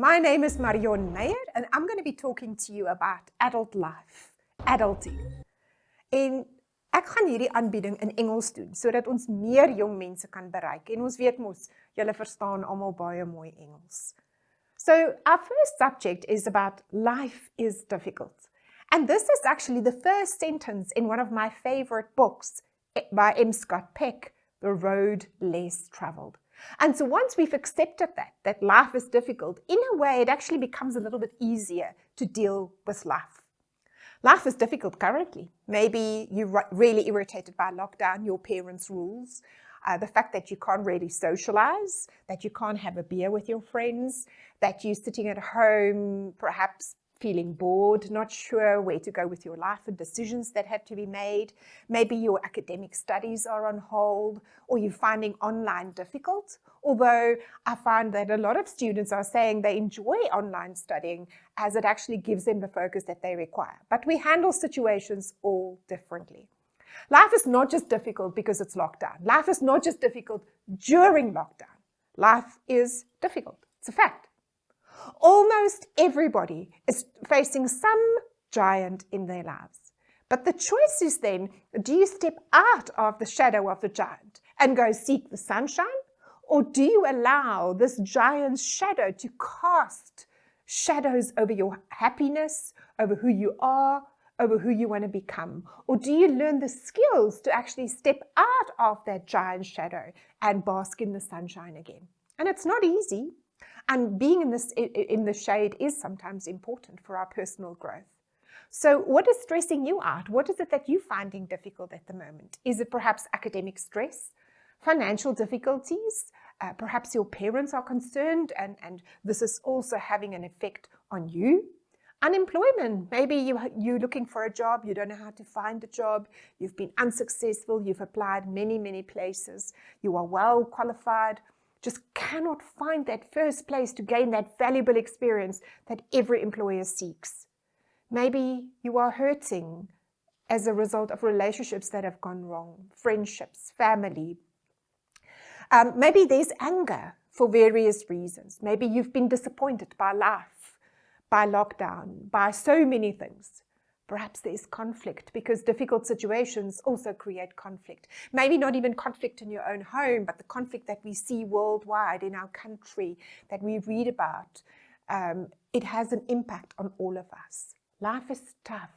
My name is Marjón Meyer and I'm going to be talking to you about adult life, adulting. En ek gaan hierdie aanbieding in Engels doen sodat ons meer jong mense kan bereik. En ons weet mos, julle verstaan almal baie mooi Engels. So our first subject is about life is difficult. And this is actually the first sentence in one of my favorite books by M. Scott Peck, The Road Less Traveled. And so once we've accepted that life is difficult, in a way it actually becomes a little bit easier to deal with life. Life is difficult currently. Maybe you're really irritated by lockdown, your parents' rules, the fact that you can't really socialize, that you can't have a beer with your friends, that you're sitting at home, perhaps feeling bored, not sure where to go with your life and decisions that have to be made. Maybe your academic studies are on hold, or you're finding online difficult. Although I find that a lot of students are saying they enjoy online studying as it actually gives them the focus that they require. But we handle situations all differently. Life is not just difficult because it's lockdown. Life is not just difficult during lockdown. Life is difficult. It's a fact. Almost everybody is facing some giant in their lives. But the choice is then, do you step out of the shadow of the giant and go seek the sunshine? Or do you allow this giant's shadow to cast shadows over your happiness, over who you are, over who you want to become? Or do you learn the skills to actually step out of that giant shadow and bask in the sunshine again? And it's not easy. And being in the shade is sometimes important for our personal growth. So what is stressing you out? What is it that you're finding difficult at the moment? Is it perhaps academic stress, financial difficulties? Perhaps your parents are concerned and this is also having an effect on you. Unemployment. Maybe you're looking for a job, you don't know how to find a job, you've been unsuccessful, you've applied many places, you are well qualified, just cannot find that first place to gain that valuable experience that every employer seeks. Maybe you are hurting as a result of relationships that have gone wrong, friendships, family. Maybe there's anger for various reasons. Maybe you've been disappointed by life, by lockdown, by so many things. Perhaps there's conflict because difficult situations also create conflict. Maybe not even conflict in your own home, but the conflict that we see worldwide in our country that we read about. It has an impact on all of us. Life is tough.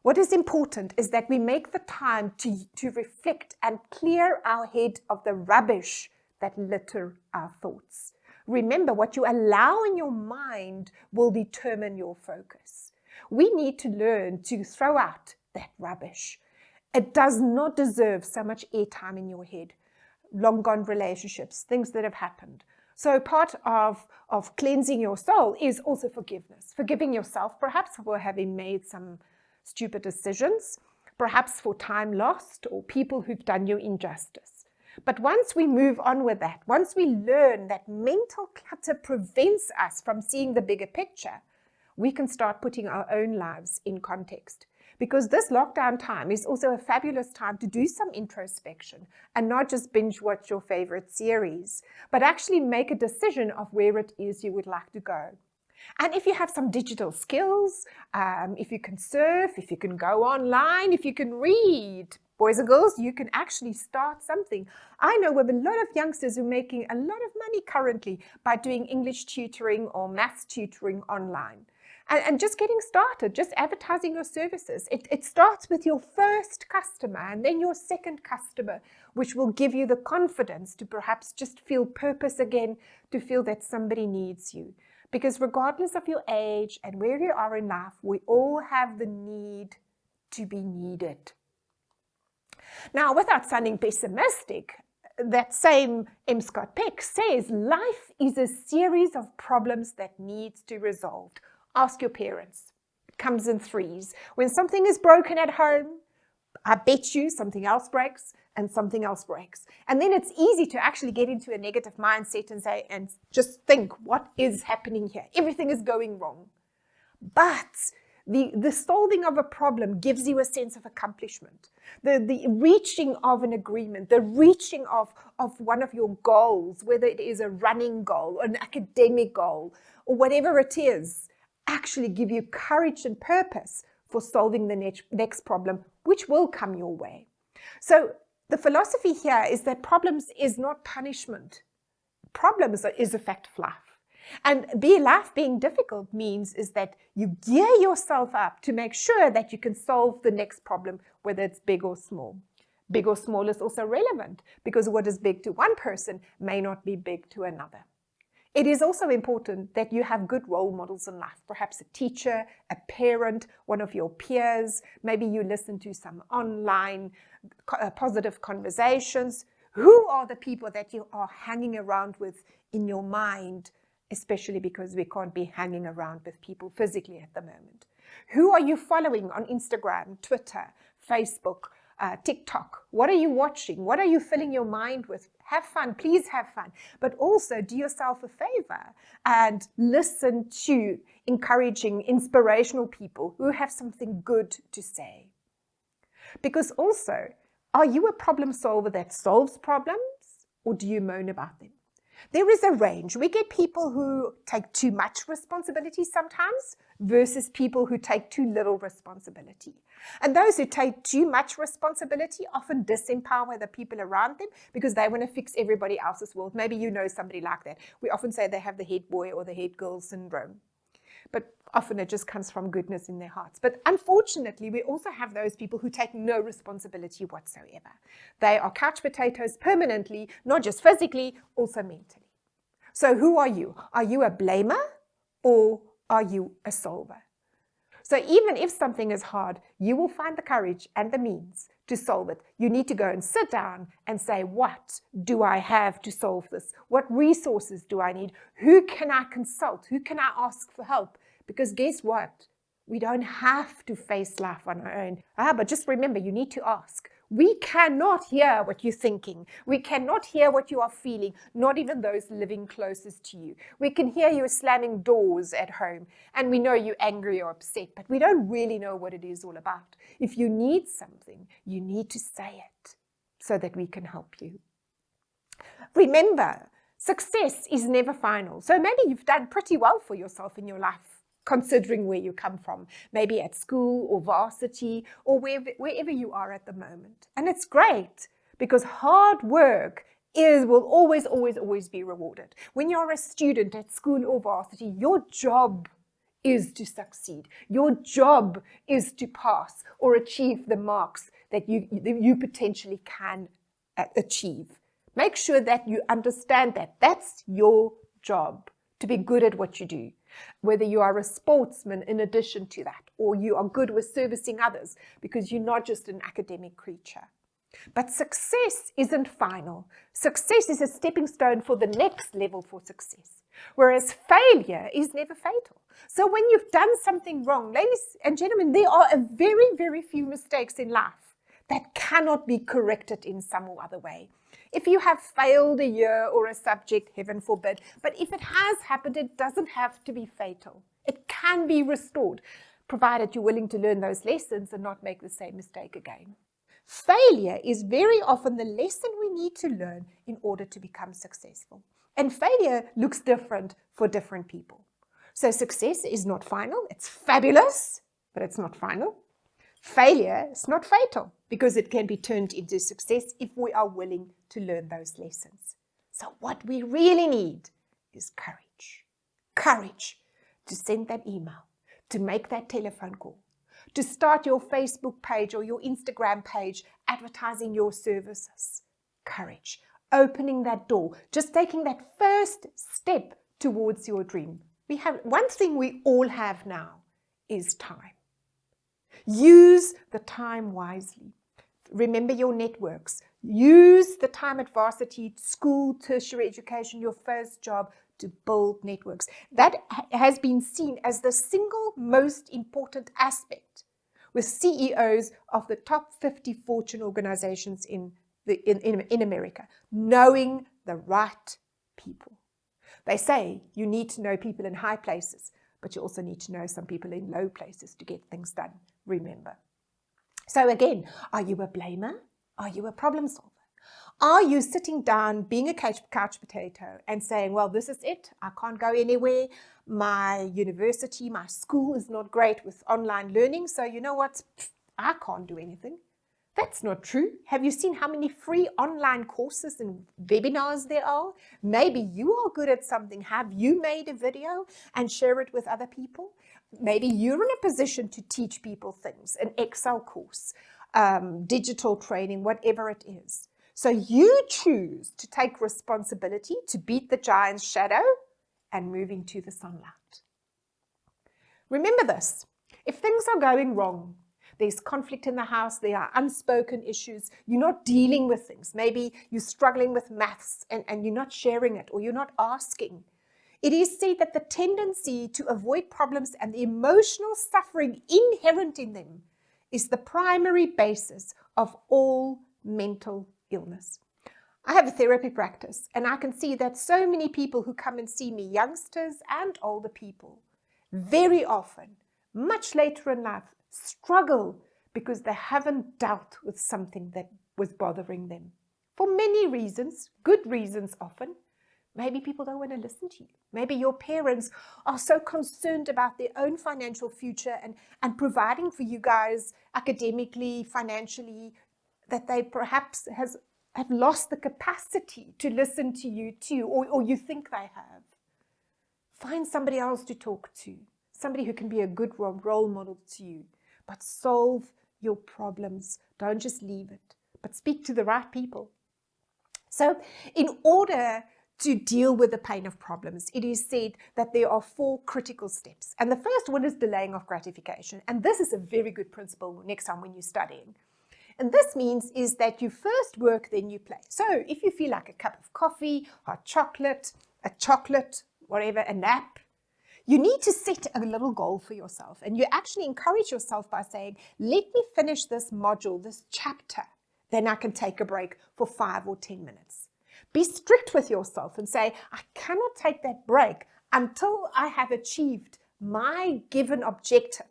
What is important is that we make the time to reflect and clear our head of the rubbish that litter our thoughts. Remember, what you allow in your mind will determine your focus. We need to learn to throw out that rubbish. It does not deserve so much airtime in your head. Long gone relationships, things that have happened. So part of cleansing your soul is also forgiveness. Forgiving yourself, perhaps for having made some stupid decisions, perhaps for time lost or people who've done you injustice. But once we move on with that, once we learn that mental clutter prevents us from seeing the bigger picture, we can start putting our own lives in context. Because this lockdown time is also a fabulous time to do some introspection and not just binge watch your favorite series, but actually make a decision of where it is you would like to go. And if you have some digital skills, if you can surf, if you can go online, if you can read, boys and girls, you can actually start something. I know of a lot of youngsters who are making a lot of money currently by doing English tutoring or maths tutoring online. And just getting started, just advertising your services. It starts with your first customer and then your second customer, which will give you the confidence to perhaps just feel purpose again, to feel that somebody needs you. Because regardless of your age and where you are in life, we all have the need to be needed. Now, without sounding pessimistic, that same M. Scott Peck says life is a series of problems that needs to be resolved. Ask your parents. It comes in threes. When something is broken at home, I bet you something else breaks and something else breaks. And then it's easy to actually get into a negative mindset and say, and just think, what is happening here? Everything is going wrong. But The solving of a problem gives you a sense of accomplishment. The reaching of an agreement, the reaching of one of your goals, whether it is a running goal, an academic goal, or whatever it is, actually give you courage and purpose for solving the next problem, which will come your way. So the philosophy here is that problems is not punishment. Problems is a fact of life. And life being difficult means is that you gear yourself up to make sure that you can solve the next problem, whether it's big or small. Big or small is also relevant because what is big to one person may not be big to another. It is also important that you have good role models in life, perhaps a teacher, a parent, one of your peers. Maybe you listen to some online positive conversations. Who are the people that you are hanging around with in your mind, especially because we can't be hanging around with people physically at the moment? Who are you following on Instagram, Twitter, Facebook, TikTok? What are you watching? What are you filling your mind with? Have fun, please have fun. But also do yourself a favor and listen to encouraging, inspirational people who have something good to say. Because also, are you a problem solver that solves problems, or do you moan about them? There is a range. We get people who take too much responsibility sometimes versus people who take too little responsibility. And those who take too much responsibility often disempower the people around them because they want to fix everybody else's world. Maybe you know somebody like that. We often say they have the head boy or the head girl syndrome. But often it just comes from goodness in their hearts. But unfortunately, we also have those people who take no responsibility whatsoever. They are couch potatoes permanently, not just physically, also mentally. So who are you? Are you a blamer or are you a solver? So even if something is hard, you will find the courage and the means to solve it. You need to go and sit down and say, what do I have to solve this? What resources do I need? Who can I consult? Who can I ask for help? Because guess what? We don't have to face life on our own. But just remember, you need to ask. We cannot hear what you're thinking. We cannot hear what you are feeling, not even those living closest to you. We can hear you slamming doors at home, and we know you're angry or upset, but we don't really know what it is all about. If you need something, you need to say it so that we can help you. Remember, success is never final. So maybe you've done pretty well for yourself in your life, considering where you come from, maybe at school or varsity or wherever you are at the moment. And it's great because hard work will always be rewarded. When you're a student at school or varsity, your job is to succeed. Your job is to pass or achieve the marks that you potentially can achieve. Make sure that you understand that that's your job, to be good at what you do. Whether you are a sportsman in addition to that, or you are good with servicing others, because you're not just an academic creature. But success isn't final. Success is a stepping stone for the next level for success. Whereas failure is never fatal. So when you've done something wrong, ladies and gentlemen, there are a very, very few mistakes in life that cannot be corrected in some or other way. If you have failed a year or a subject, heaven forbid, but if it has happened, it doesn't have to be fatal. It can be restored, provided you're willing to learn those lessons and not make the same mistake again. Failure is very often the lesson we need to learn in order to become successful. And failure looks different for different people. So success is not final. It's fabulous, but it's not final. Failure is not fatal because it can be turned into success if we are willing to learn those lessons. So what we really need is courage. Courage to send that email, to make that telephone call, to start your Facebook page or your Instagram page advertising your services. Courage, opening that door, just taking that first step towards your dream. We have one thing we all have now is time. Use the time wisely. Remember your networks. Use the time at varsity, school, tertiary education, your first job to build networks. That has been seen as the single most important aspect with CEOs of the top 50 Fortune organizations in America, knowing the right people. They say you need to know people in high places, but you also need to know some people in low places to get things done, remember. So again, are you a blamer? Are you a problem solver? Are you sitting down, being a couch potato and saying, well, this is it. I can't go anywhere. My university, my school is not great with online learning. So you know what? I can't do anything. That's not true. Have you seen how many free online courses and webinars there are? Maybe you are good at something. Have you made a video and share it with other people? Maybe you're in a position to teach people things, an Excel course, digital training, whatever it is. So you choose to take responsibility to beat the giant's shadow and move into the sunlight. Remember this, if things are going wrong, there's conflict in the house, there are unspoken issues, you're not dealing with things. Maybe you're struggling with maths and you're not sharing it or you're not asking. It is said that the tendency to avoid problems and the emotional suffering inherent in them is the primary basis of all mental illness. I have a therapy practice and I can see that so many people who come and see me, youngsters and older people, very often, much later in life, struggle because they haven't dealt with something that was bothering them. For many reasons, good reasons often. Maybe people don't want to listen to you. Maybe your parents are so concerned about their own financial future and providing for you guys academically, financially, that they perhaps have lost the capacity to listen to you too, or you think they have. Find somebody else to talk to, somebody who can be a good role model to you, but solve your problems. Don't just leave it, but speak to the right people. So in order to deal with the pain of problems, it is said that there are 4 critical steps. And the first one is delaying of gratification. And this is a very good principle next time when you're studying. And this means is that you first work, then you play. So if you feel like a cup of coffee, hot chocolate, a chocolate, whatever, a nap, you need to set a little goal for yourself. And you actually encourage yourself by saying, let me finish this module, this chapter, then I can take a break for 5 or 10 minutes. Be strict with yourself and say, I cannot take that break until I have achieved my given objective,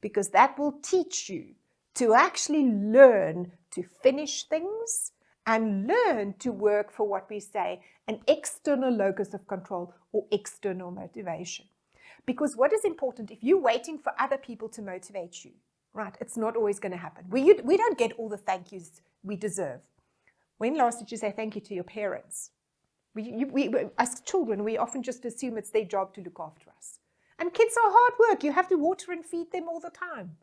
because that will teach you to actually learn to finish things and learn to work for what we say, an external locus of control or external motivation. Because what is important, if you're waiting for other people to motivate you, right, it's not always going to happen. We don't get all the thank yous we deserve. When last did you say thank you to your parents? We, as children, we often just assume it's their job to look after us. And kids are hard work. You have to water and feed them all the time.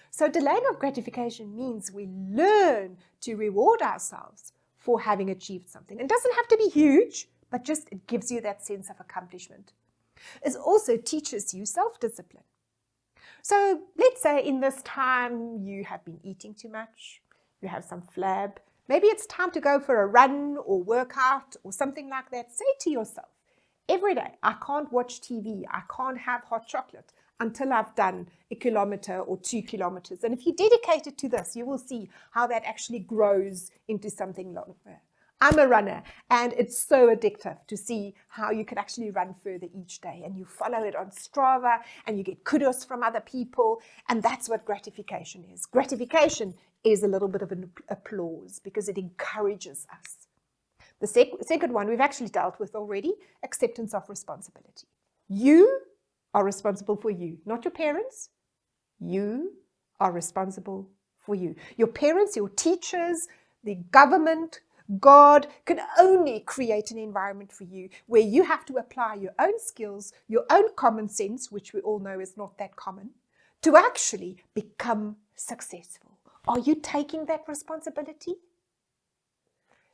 So delaying of gratification means we learn to reward ourselves for having achieved something. It doesn't have to be huge, but just it gives you that sense of accomplishment. It also teaches you self-discipline. So let's say in this time you have been eating too much, you have some flab, maybe it's time to go for a run or workout or something like that. Say to yourself, every day, I can't watch TV, I can't have hot chocolate until I've done 1 kilometer or 2 kilometers. And if you dedicate it to this, you will see how that actually grows into something longer. I'm a runner, and it's so addictive to see how you can actually run further each day. And you follow it on Strava, and you get kudos from other people, and that's what gratification is. Gratification is a little bit of an applause because it encourages us. The second one we've actually dealt with already, acceptance of responsibility. You are responsible for you, not your parents. You are responsible for you. Your parents, your teachers, the government, God can only create an environment for you where you have to apply your own skills, your own common sense, which we all know is not that common, to actually become successful. Are you taking that responsibility?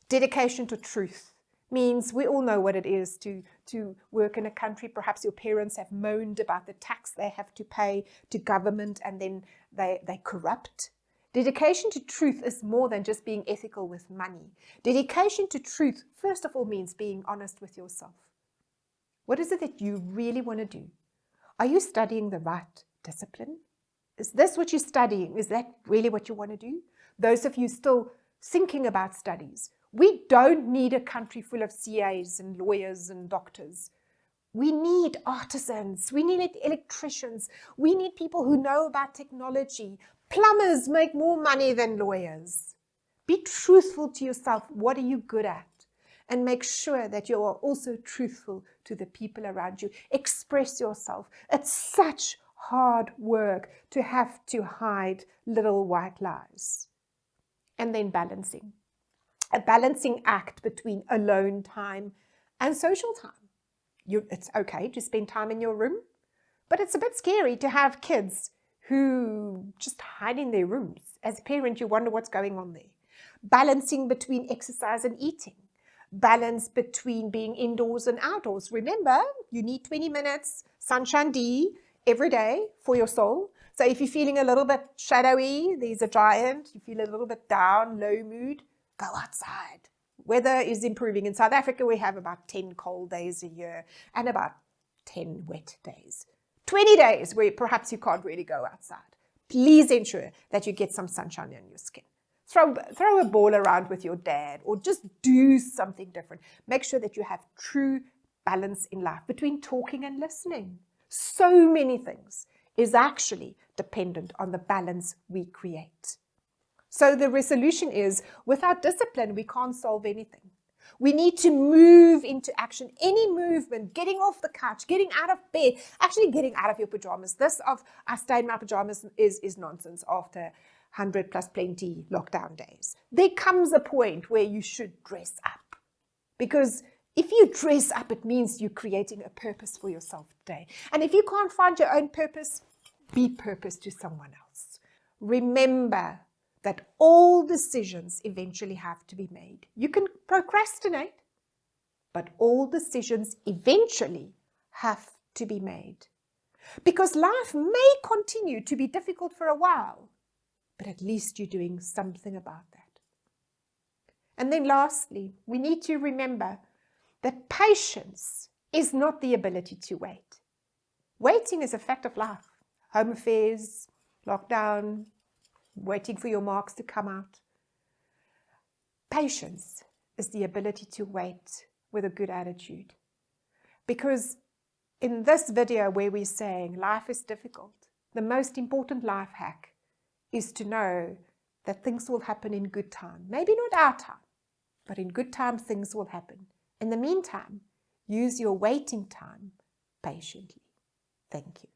Dedication to truth means we all know what it is to work in a country. Perhaps your parents have moaned about the tax they have to pay to government and then they corrupt. Dedication to truth is more than just being ethical with money. Dedication to truth, first of all, means being honest with yourself. What is it that you really want to do? Are you studying the right discipline? Is this what you're studying? Is that really what you want to do? Those of you still thinking about studies, we don't need a country full of CAs and lawyers and doctors. We need artisans. We need electricians. We need people who know about technology. Plumbers make more money than lawyers. Be truthful to yourself. What are you good at? And make sure that you are also truthful to the people around you. Express yourself. It's such hard work to have to hide little white lies. And then balancing. A balancing act between alone time and social time. It's okay to spend time in your room, but it's a bit scary to have kids who just hide in their rooms. As a parent, you wonder what's going on there. Balancing between exercise and eating. Balance between being indoors and outdoors. Remember, you need 20 minutes sunshine D every day for your soul. So if you're feeling a little bit shadowy, there's a giant, you feel a little bit down, low mood, go outside. Weather is improving. In South Africa, we have about 10 cold days a year and about 10 wet days. 20 days where perhaps you can't really go outside. Please ensure that you get some sunshine on your skin. Throw a ball around with your dad or just do something different. Make sure that you have true balance in life between talking and listening. So many things is actually dependent on the balance we create. So the resolution is, without discipline, we can't solve anything. We need to move into action. Any movement, getting off the couch, getting out of bed, actually getting out of your pajamas. This of I stay in my pajamas is nonsense after 100 plus plenty lockdown days. There comes a point where you should dress up. Because if you dress up, it means you're creating a purpose for yourself today. And if you can't find your own purpose, be purpose to someone else. Remember that all decisions eventually have to be made. You can procrastinate, but all decisions eventually have to be made. Because life may continue to be difficult for a while, but at least you're doing something about that. And then lastly, we need to remember that patience is not the ability to wait. Waiting is a fact of life. Home affairs, lockdown, waiting for your marks to come out. Patience is the ability to wait with a good attitude. Because in this video where we're saying life is difficult, the most important life hack is to know that things will happen in good time. Maybe not our time, but in good time things will happen. In the meantime, use your waiting time patiently. Thank you.